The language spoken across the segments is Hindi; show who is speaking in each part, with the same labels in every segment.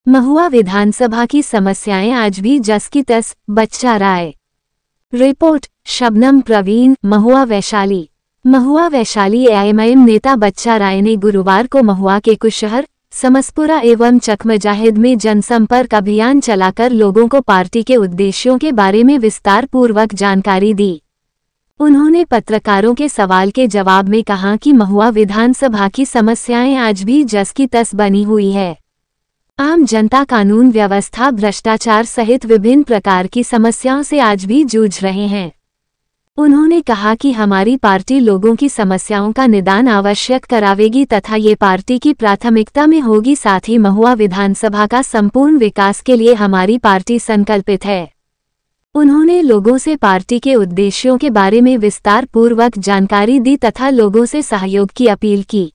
Speaker 1: महुआ विधानसभा की समस्याएं आज भी जस की तस। बच्चा राय रिपोर्ट शबनम प्रवीण। महुआ वैशाली। महुआ वैशाली एआईएमआईएम नेता बच्चा राय ने गुरुवार को महुआ के कुशहर, समसपुरा एवं चकमजाहिद में जनसंपर्क अभियान चलाकर लोगों को पार्टी के उद्देश्यों के बारे में विस्तार पूर्वक जानकारी दी। उन्होंने पत्रकारों के सवाल के जवाब में कहा कि महुआ विधानसभा की समस्याएं आज भी जस की तस बनी हुई है। आम जनता कानून व्यवस्था, भ्रष्टाचार सहित विभिन्न प्रकार की समस्याओं से आज भी जूझ रहे हैं। उन्होंने कहा कि हमारी पार्टी लोगों की समस्याओं का निदान आवश्यक करावेगी तथा ये पार्टी की प्राथमिकता में होगी। साथ ही महुआ विधानसभा का संपूर्ण विकास के लिए हमारी पार्टी संकल्पित है। उन्होंने लोगों से पार्टी के उद्देश्यों के बारे में विस्तार पूर्वक जानकारी दी तथा लोगों से सहयोग की अपील की।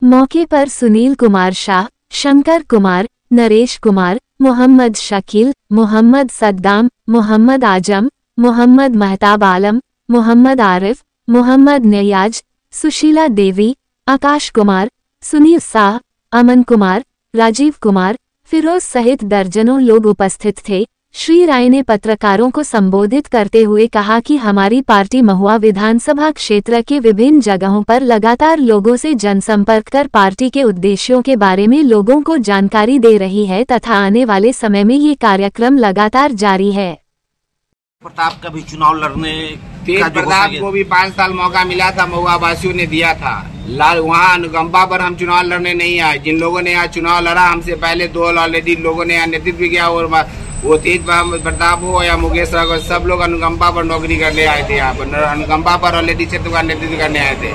Speaker 1: मौके पर सुनील कुमार शाह, शंकर कुमार, नरेश कुमार, मोहम्मद शकील, मोहम्मद सद्दाम, मोहम्मद आजम, मोहम्मद महताब आलम, मोहम्मद आरिफ, मोहम्मद नयाज, सुशीला देवी, आकाश कुमार, सुनील शाह, अमन कुमार, राजीव कुमार, फिरोज सहित दर्जनों लोग उपस्थित थे। श्री राय ने पत्रकारों को संबोधित करते हुए कहा कि हमारी पार्टी महुआ विधानसभा क्षेत्र के विभिन्न जगहों पर लगातार लोगों से जनसंपर्क कर पार्टी के उद्देश्यों के बारे में लोगों को जानकारी दे रही है तथा आने वाले समय में ये कार्यक्रम लगातार जारी है।
Speaker 2: प्रताप का भी चुनाव लड़ने
Speaker 3: तेज प्रताप को भी 5 साल मौका मिला था, महुआ वासियों ने दिया था। वहाँ अनुकंपा पर हम चुनाव लड़ने नहीं आए। जिन लोगों ने यहाँ चुनाव लड़ा हमसे पहले 2 ऑलरेडी लोगों ने यहाँ नेतृत्व किया, और वो तेज प्रताप हो या मुकेश राव, सब लोग अनुकंपा पर नौकरी करने आए थे। यहाँ पर अनुकंपा पर ऑलरेडी क्षेत्र का नेतृत्व करने आए थे।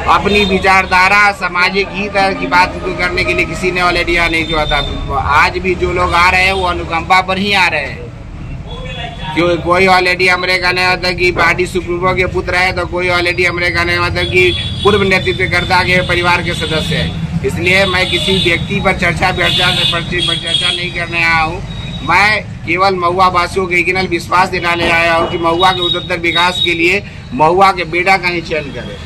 Speaker 3: अपनी विचारधारा, सामाजिक हित की बात करने के लिए किसी ने ऑलरेडी यहाँ नहीं जोड़ा था। आज भी जो लोग आ रहे हैं वो अनुकंपा पर ही आ रहे हैं। कोई ऑलरेडी हमारे कहने होता कि पार्टी सुप्रीमो के पुत्र है, तो कोई ऑलरेडी हमारे कहने होता कि पूर्व नेतृत्वकर्ता के परिवार के सदस्य है। इसलिए मैं किसी व्यक्ति पर चर्चा नहीं करने आया हूँ। मैं केवल महुआ वासियों को यकीनन विश्वास दिलाने आया हूँ कि महुआ के उत्तरोत्तर विकास के लिए महुआ के बेटा का ही चयन करें।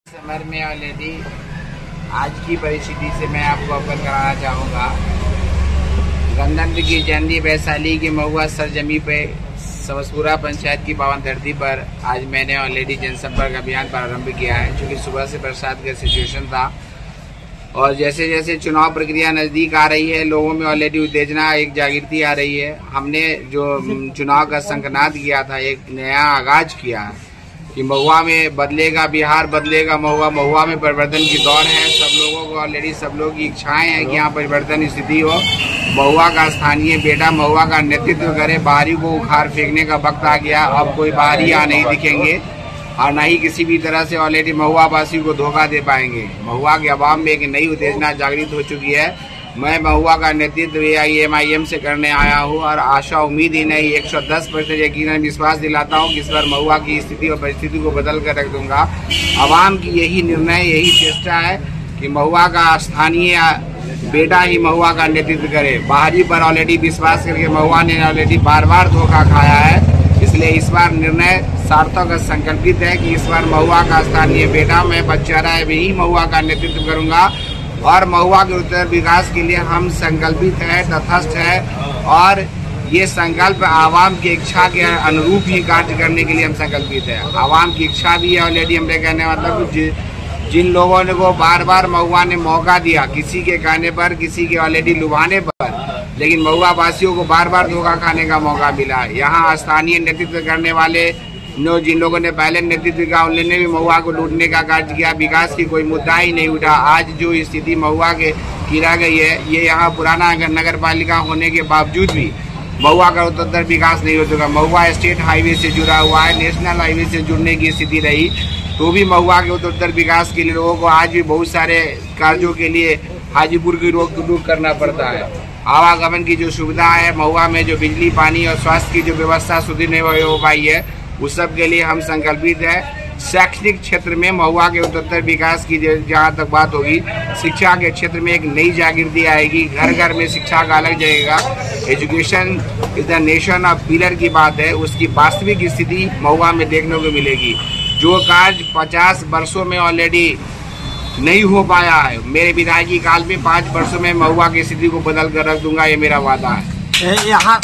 Speaker 3: समर में ऑलरेडी आज की परिस्थिति से मैं आपको अवगत कराना चाहूँगा। गणतंत्र की जयंती वैशाली की महुआ सरजमी पे समसपुरा पंचायत की पावन धरती पर आज मैंने ऑलरेडी जनसंपर्क अभियान प्रारंभ किया है। क्योंकि सुबह से बरसात का सिचुएशन था और जैसे जैसे चुनाव प्रक्रिया नज़दीक आ रही है, लोगों में ऑलरेडी उत्तेजना, एक जागृति आ रही है। हमने जो चुनाव का संकनाद किया था, एक नया आगाज किया है कि महुआ में बदलेगा बिहार, बदलेगा महुआ। महुआ में परिवर्तन की दौड़ है। सब लोगों को ऑलरेडी, सब लोग की इच्छाएं हैं कि यहाँ परिवर्तन स्थिति हो। महुआ का स्थानीय बेटा महुआ का नेतृत्व करे। बाहरी को उखाड़ फेंकने का वक्त आ गया। अब कोई बाहरी यहाँ नहीं दिखेंगे और न ही किसी भी तरह से ऑलरेडी महुआ वासी को धोखा दे पाएंगे। महुआ के अवाम में एक नई उत्तेजना जागृत हो चुकी है। मैं महुआ का नेतृत्व एआईएमआईएम से करने आया हूँ और आशा, उम्मीद ही नहीं 110% यकीनन विश्वास दिलाता हूँ कि इस बार महुआ की स्थिति और परिस्थिति को बदल कर रख दूंगा। अवाम की यही निर्णय, यही चेष्टा है कि महुआ का स्थानीय बेटा ही महुआ का नेतृत्व करे। बाहरी पर ऑलरेडी विश्वास करके महुआ ने ऑलरेडी बार बार धोखा खाया है। इसलिए इस बार निर्णय सार्थक और संकल्पित है कि इस बार महुआ का स्थानीय बेटा, मैं बच्चा राय भी महुआ का नेतृत्व करूंगा और महुआ के उत्तर विकास के लिए हम संकल्पित है, तटस्थ है और ये संकल्प आवाम की इच्छा के अनुरूप ही कार्य करने के लिए हम संकल्पित है। आवाम की इच्छा भी है ऑलरेडी। हमने कहने मतलब जिन लोगों ने को बार बार महुआ ने मौका दिया, किसी के कहने पर, किसी के ऑलरेडी लुभाने पर, लेकिन महुआ वासियों को बार बार धोखा खाने का मौका मिला। यहाँ स्थानीय नेतृत्व करने वाले जिन लोगों ने पहले नेतृत्व किया, उन्होंने भी महुआ को लूटने का कार्य किया। विकास की कोई मुद्दा ही नहीं उठा। आज जो स्थिति महुआ के की रह गई है, ये यहाँ पुराना नगर पालिका होने के बावजूद भी महुआ का उत्तरोत्तर विकास नहीं हो चुका। महुआ स्टेट हाईवे से जुड़ा हुआ है, नेशनल हाईवे से जुड़ने की स्थिति रही तो भी महुआ के उत्तरोत्तर विकास के लिए लोगों को आज भी बहुत सारे कार्यों के लिए हाजीपुर की रोक करना पड़ता है। आवागमन की जो सुविधा है, महुआ में जो बिजली, पानी और स्वास्थ्य की जो व्यवस्था सुदृढ़ नहीं हो पाई है, उस सब के लिए हम संकल्पित है। शैक्षणिक क्षेत्र में महुआ के उत्तरोत्तर विकास की जहाँ तक बात होगी, शिक्षा के क्षेत्र में एक नई जागृति आएगी। घर घर में शिक्षा का अलग जाएगा। Education is the nation of pillar की बात है, उसकी वास्तविक स्थिति महुआ में देखने को मिलेगी। जो कार्य 50 वर्षों में ऑलरेडी नहीं हो पाया है। मेरे विधायकी काल में 5 वर्षों में महुआ की स्थिति को बदल कर रख दूंगा, ये मेरा वादा है।
Speaker 2: यहाँ